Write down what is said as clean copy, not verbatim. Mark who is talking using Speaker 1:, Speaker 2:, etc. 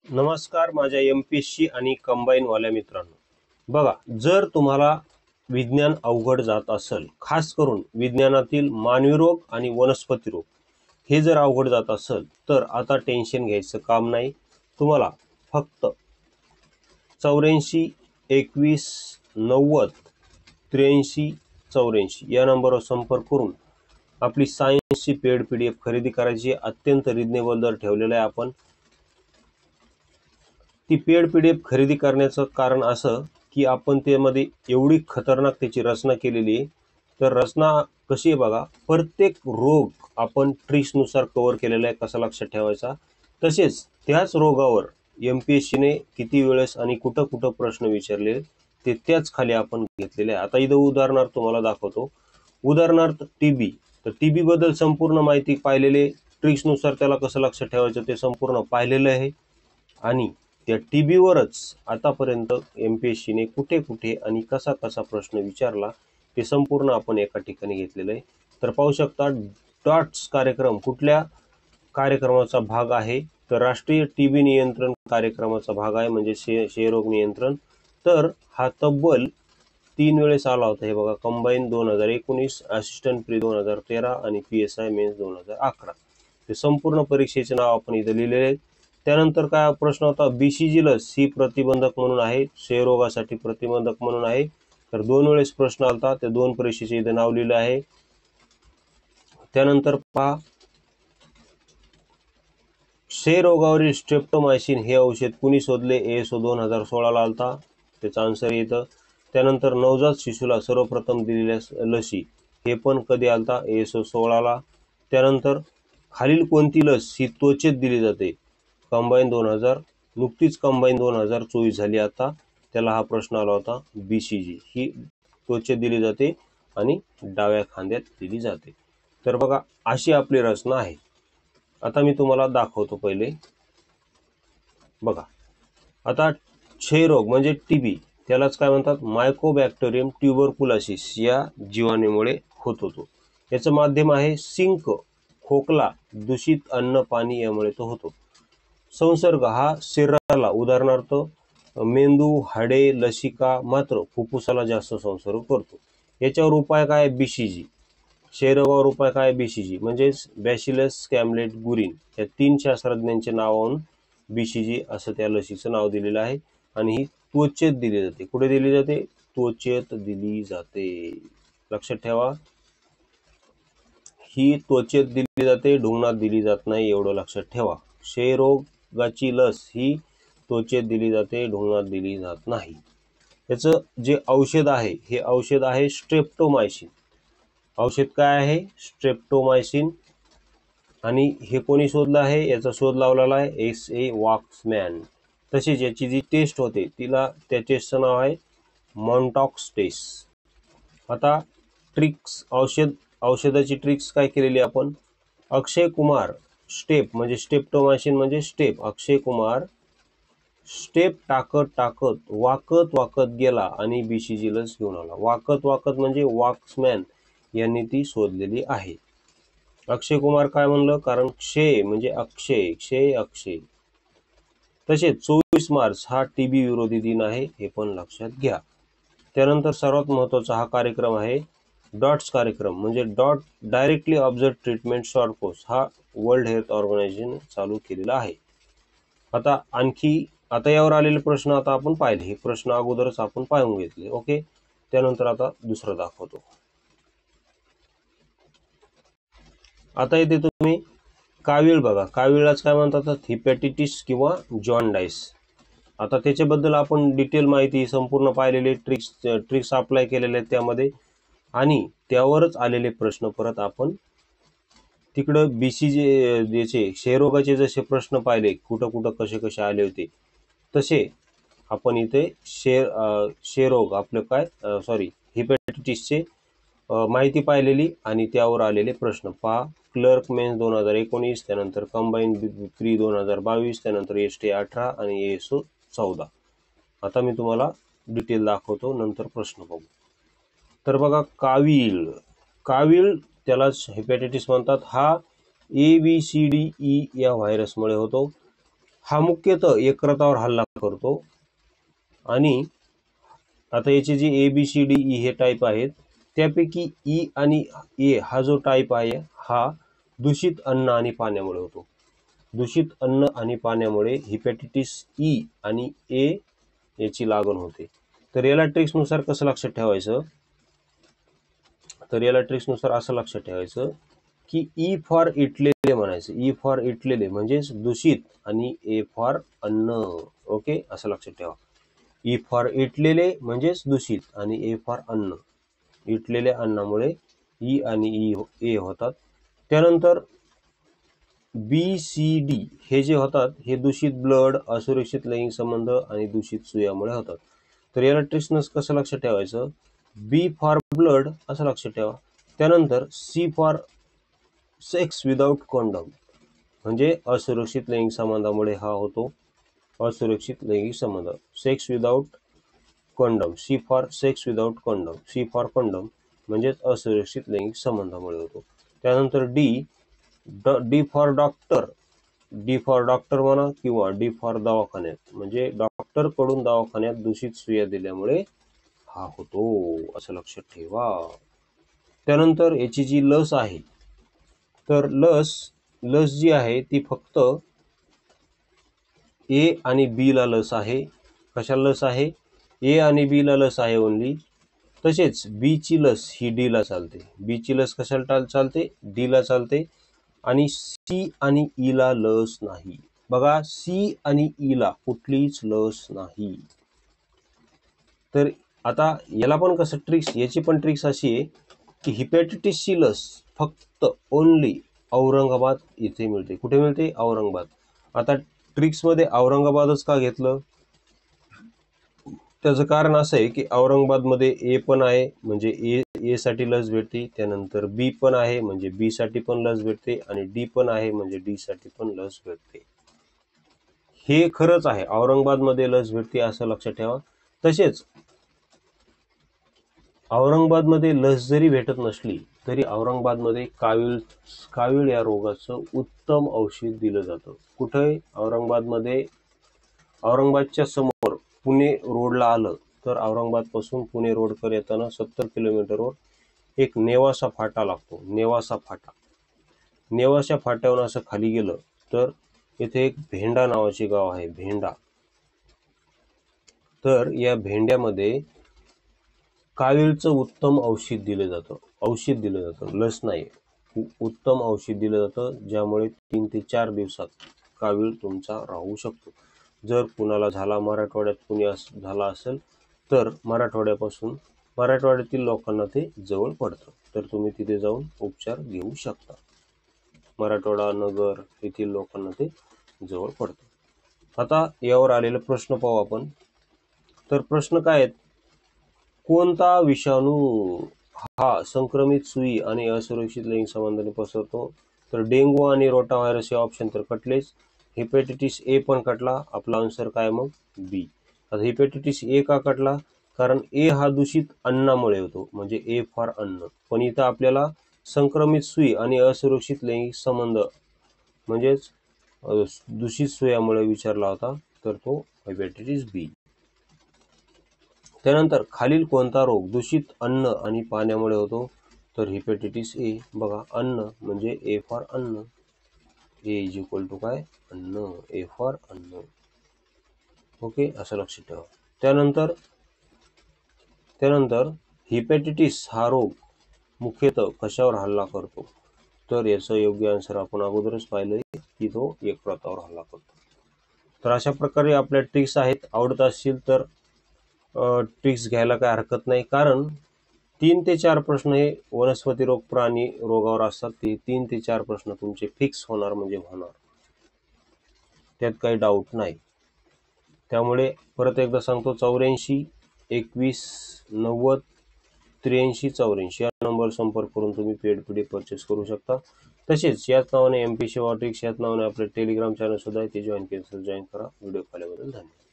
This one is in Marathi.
Speaker 1: नमस्कार माझ्या एमपीएससी आणि कंबाईन वाल्या मित्रांनो, बघा, जर तुम्हाला विज्ञान अवघड जात असेल, खास करून विज्ञानातील मानवी रोग आणि वनस्पती रोग हे जर अवघड जात असेल तर आता टेन्शन घ्यायचं काम नाही। तुम्हाला फक्त 84 21 90 83 84 या नंबरवर संपर्क करून आपली सायन्सची पेड पीडीएफ खरेदी करायची। अत्यंत रिजनेबल दर ठेवलेला आहे आपण। ती पेड पीडीएफ खरेदी करण्याचं कारण असं की आपण त्यामध्ये एवढी खतरनाक त्याची रचना केलेली आहे। तर रचना कशी आहे बघा, प्रत्येक रोग आपण ट्रिक्सनुसार कव्हर केलेला आहे, कसा लक्षात ठेवायचा। तसेच त्याच रोगावर एमपीएससी ने किती वेळेस आणि कुठं कुठं प्रश्न विचारले ते त्याच खाली आपण घेतलेले आहे। आता इथं उदाहरणार्थ तुम्हाला दाखवतो। उदाहरणार्थ टीबी, तर टीबी बद्दल संपूर्ण माहिती पाहिलेले, ट्रिक्सनुसार त्याला कसं लक्षात ठेवायचं ते संपूर्ण पाहिलेलं आहे। आणि त्या टीबीवरच आतापर्यंत एमपीएससी ने कुठे कुठे आणि कसा कसा प्रश्न विचारला ते संपूर्ण आपण एका ठिकाणी घेतलेलं आहे। तर पाहू शकता, डॉट्स कार्यक्रम कुठल्या कार्यक्रमाचा भाग आहे, तर राष्ट्रीय टीबी नियंत्रण कार्यक्रमाचा भाग आहे, म्हणजे क्षयरोग नियंत्रण। तर हा तब्बल 3 वेळेस आला होता। हे बघा, कंबाईन 2019, असिस्टंट प्री 2013 आणि पीएसआय मेन्स 2011। ते संपूर्ण परीक्षेचे नाव आपण इथे लिहिलेले आहे। त्यानंतर काय प्रश्न होता, बीसीजी लस ही प्रतिबंधक म्हणून आहे, क्षयरोगासाठी प्रतिबंधक म्हणून आहे। तर 2 वेळेस प्रश्न आलता, ते 2 परीक्षेचे इथे नाव लिहिलं आहे। त्यानंतर पहा, क्षयरोगावरील स्ट्रेप्टोमायसिन हे औषध कुणी शोधले, एएसओ 2016 ला आलता, त्याचा आन्सर येतं। त्यानंतर नवजात शिशूला सर्वप्रथम दिलेल्या लसी हे पण कधी आलता, एएसओ 16 ला। त्यानंतर खालील कोणती लस ही त्वचेत दिली जाते, कंबाईन 2000, नुकतीच कंबाईन 2024 झाली आता, त्याला हा प्रश्न आला होता। बीसीजी ही त्वचेत दिली जाते आणि डाव्या खांद्यात दिली जाते। तर बघा, अशी आपली रचना आहे। आता मी तुम्हाला दाखवतो। पहिले बघा, आता क्षयरोग म्हणजे टीबी, त्यालाच काय म्हणतात, मायकोबॅक्टेरियम ट्युबरकुलोसिस या जीवाणूमुळे होत होतो। याचं माध्यम आहे सिंक, खोकला, दूषित अन्न पाणी यामुळे तो होतो। संसर्ग हा शरीराला, उदाहरणार्थ मेंदू, हाडे, लसिका, मात्र फुफ्फुसाला जास्त संसर्ग करतो। याच्यावर उपाय काय, बीसीजी। क्षयरोगावर उपाय काय, बीसीजी म्हणजे बॅसिलस कॅमलेट गुरिन या 3 शास्त्रज्ञांच्या नावावरून बीसीजी असं त्या लसीचं नाव दिलेलं आहे। आणि ही त्वचेत दिली जाते। कुठे दिली जाते, त्वचेत दिली जाते, लक्षात ठेवा। ही त्वचेत दिली जाते, ढुंगणात दिली जात नाही, एवढं लक्षात ठेवा। क्षयरोगाची लस ही त्वचेत दिली जाते, ढुंगणात दिली जात नाही। याचं जे औषध आहे, हे औषध आहे स्ट्रेप्टोमायसिन। औषध काय आहे, स्ट्रेप्टोमायसिन। आणि हे कोणी शोधलं आहे, याचा शोध लावलेला आहे एस.ए. वॉक्समॅन। तसेच याची जी टेस्ट होते तिला, त्या टेस्टचं नाव आहे मॉन्टॉक्स टेस्ट। आता ट्रिक्स, औषधाची ट्रिक्स काय केलेली आपण, अक्षय कुमार स्टेप म्हणजे स्ट्रेप्टोमायसिन म्हणजे स्टेप, अक्षय कुमार स्टेप टाकत टाकत वाकत वाकत गेला आणि बीसीजी लस घेऊन आला। वाकत वाकत म्हणजे वॉक्समॅन यांनी ती शोधलेली आहे। अक्षय कुमार काय म्हणलं, कारण क्षय म्हणजे अक्षय, क्षय अक्षय। तसेच 24 मार्च हा टीबी विरोधी दिन आहे, हे पण लक्षात घ्या। त्यानंतर सर्वात महत्त्वाचा हा कार्यक्रम आहे डॉट्स कार्यक्रम, म्हणजे dot directly observe treatment short course, हा वर्ल्ड हेल्थ ऑर्गनायझेशन चालू केलेला आहे। आता आणखी, आता यावर आलेले प्रश्न आता आपण पाहिले, हे प्रश्न अगोदरच आपण पाहून घेतले, ओके। त्यानंतर आता दुसरं दाखवतो। आता इथे तुम्ही कावीळ बघा, कावीळाच काय म्हणतात, हिपॅटिटिस किंवा जॉन्डाइस। आता त्याच्याबद्दल आपण डिटेल माहिती संपूर्ण पाहिलेले, ट्रिक्स अप्लाय केलेले आहेत त्यामध्ये, आणि त्यावरच आलेले प्रश्न परत आपण तिकडं बीसीजी याचे क्षयरोगाचे जसे प्रश्न पाहिले, कुठं कुठं कसे कसे आले होते, तसे आपण इथे क्षयरोग आपलं काय, सॉरी, हिपॅटिटिसचे माहिती पाहिलेली आणि त्यावर आलेले प्रश्न पहा। क्लर्क मेन्स 2019, त्यानंतर कंबाईन प्री 2022, त्यानंतर एसटी 18 आणि एएसओ 14। आता मी तुम्हाला डिटेल दाखवतो, नंतर प्रश्न बघू। तर बघा, कावीळ त्यालाच हेपॅटायटिस म्हणतात। हा ABCDE या व्हायरसमुळे होतो। हा मुख्यतः यकृतावर हल्ला करतो आणि आता याचे जे ABCDE हे टाईप आहेत त्यापैकी E आणि A हा जो टाईप आहे हा दूषित अन्न आणि पाण्यामुळे होतो। दूषित अन्न आणि पाण्यामुळे हेपॅटायटिस E आणि A याची लागण होते। तर याला ट्रिक्स नुसार कसं लक्षात ठेवायचं, तर याला ट्रिक्स नुसार असं लक्षात ठेवायचं की E फॉर इटलेले म्हणायचं, E फॉर इटलेले म्हणजेच दूषित आणि A फॉर अन्न। ओके, असं लक्षात ठेवा। E फॉर इटलेले म्हणजेच दूषित आणि A फॉर अन्न। इटलेल्या अन्नामुळे E आणि A होतात। त्यानंतर BCD हे जे होतात हे दूषित ब्लड, असुरक्षित लैंगिक संबंध आणि दूषित सुयामुळे होतात। तर याला ट्रिक्स कसं लक्षात ठेवायचं, B फॉर ब्लड असं लक्षात ठेवा। त्यानंतर C for sex without condom म्हणजे असुरक्षित लैंगिक संबंधामुळे हा होतो असुरक्षित लैंगिक संबंध, sex without condom, C for sex without condom, C for condom म्हणजेच असुरक्षित लैंगिक संबंधामुळे होतो। त्यानंतर D for doctor, D for doctor म्हणा किंवा डी फॉर दवाखान्यात म्हणजे डॉक्टर कडून दवाखान्यात दूषित सुया दिल्यामुळे हा होतो, असं लक्षात ठेवा। त्यानंतर याची जी लस आहे तर लस जी आहे ती फक्त A आणि B ला लस आहे। कशाला लस आहे, A आणि B ला लस आहे ओनली। तसेच B ची लस ही D ला चालते, B ची लस कशाला चालते, D ला चालते आणि C आणि E ला लस नाही। बघा C आणि E ला कुठलीच लस नाही। तर आता याला पण कसं ट्रिक्स, याची पण ट्रिक्स अशी आहे की हेपॅटायटिस ची लस फक्त ओनली औरंगाबाद इथे मिळते। कुठे मिळते, औरंगाबाद। आता ट्रिक्स मध्ये औरंगाबादच का घेतलं, त्याचं कारण असं आहे की औरंगाबाद मध्ये A पण आहे म्हणजे A साठी लस भेटते, त्यानंतर B पण आहे म्हणजे B साठी पण लस भेटते आणि D पण आहे म्हणजे D साठी पण लस भेटते। हे खरंच आहे, औरंगाबाद मध्ये लस भेटते असं लक्षात ठेवा। तसेच औरंगाबाद मध्ये लस जरी भेटत नसली तरी औरंगाबाद मध्ये कावीळ या रोगाचं उत्तम औषध दिलं जातं। कुठे, औरंगाबाद मध्ये, औरंगाबादच्या समोर पुणे रोडला आलं तर औरंगाबाद पासून पुणे रोडकडे येताना 70 किलोमीटरवर एक नेवासा फाटा लागतो, नेवासा फाटा। नेवासा फाट्यावरून असं खाली गेलं तर इथे एक भेंडा नावाचे गाव आहे, भेंडा। तर या भेंड्यामध्ये कावीळचं उत्तम औषध दिलं जातं, औषध दिलं जातं, लस नाही, उत्तम औषध दिलं जातं ज्यामुळे 3 ते 4 दिवसात कावीळ तुमचा राहू शकतो। जर कुणाला झाला, मराठवाड्यात कुणी झाला असेल तर मराठवाड्यातील लोकांना ते जवळ पडतं, तर तुम्ही तिथे जाऊन उपचार घेऊ शकता। मराठवाडा, नगर येथील लोकांना ते जवळ पडतं। आता यावर आलेले प्रश्न पाहू आपण। तर प्रश्न काय आहेत, कोणता विषाणू हा संक्रमित सुई आणि असुरक्षित लैंगिक संबंधाने पसरतो, तर डेंगू आणि रोटा व्हायरस हे ऑप्शन तर कटलेच। हेपॅटायटिस A पण कटला, आपला आन्सर काय मग B। आता हेपॅटायटिस A का कटला, कारण A हा दूषित अन्नामुळे होतो म्हणजे A फॉर अन्न, पण इथं आपल्याला संक्रमित सुई आणि असुरक्षित लैंगिक संबंध म्हणजेच दूषित सुयामुळे विचारला होता, तर तो हेपॅटायटिस B। त्यानंतर खालील कोणता रोग दूषित अन्न आणि पाण्यामुळे होतो, तर हेपॅटायटिस A। बघा अन्न म्हणजे A फॉर अन्न, A इज इक्वल टू काय, अन्न, A फॉर अन्न। ओके, असं लक्षात ठेवा। त्यानंतर हेपॅटायटिस हा रोग मुख्यतः कशावर हल्ला करतो, तर याचं योग्य आन्सर आपण अगोदरच पाहिलंय की तो यकृतावर हल्ला करतो। तर अशा प्रकारे आपल्या ट्रिक्स आहेत, आवडत असतील तर ट्रिक्स घ्यायला काय हरकत नाही, कारण 3 ते 4 प्रश्न हे वनस्पती रोग, प्राणी रोगावर असतात। ते 3 ते 4 प्रश्न तुमचे फिक्स होणार म्हणजे होणार, त्यात काही डाऊट नाही। त्यामुळे परत एकदा सांगतो, 84 21 90 83 84 या नंबर संपर्क करून तुम्ही पेड PDF परचेस करू शकता। तसेच याच नावाने MP सेवा ट्रिक्स याच नावाने आपले टेलिग्राम चॅनल सुद्धा आहे, ते जॉईन केलं तर जॉईन करा। व्हिडिओ पाहिल्याबद्दल धन्यवाद।